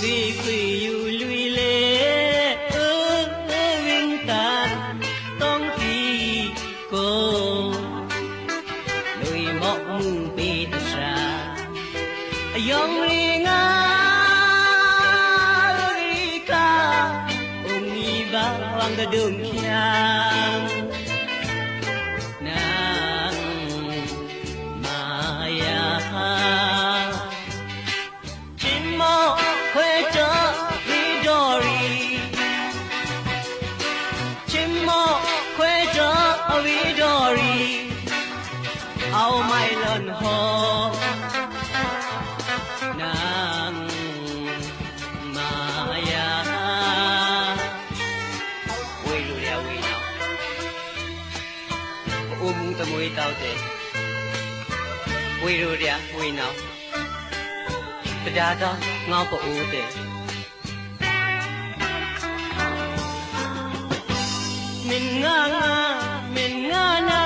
vì quỷ yu lui lệ vinh tàn tông phi cô lùi mọc bì tà sa yong ri nga ri ka ung i ba wang da dum kyang nang maya chin mo khwe cho ri dori chin mo khwe cho ri dori ao mai lon ho nang maya wei lu ya wei nào ta mui tao te wei lu ya wei nào ta da da ngao po u te min nga na min nga na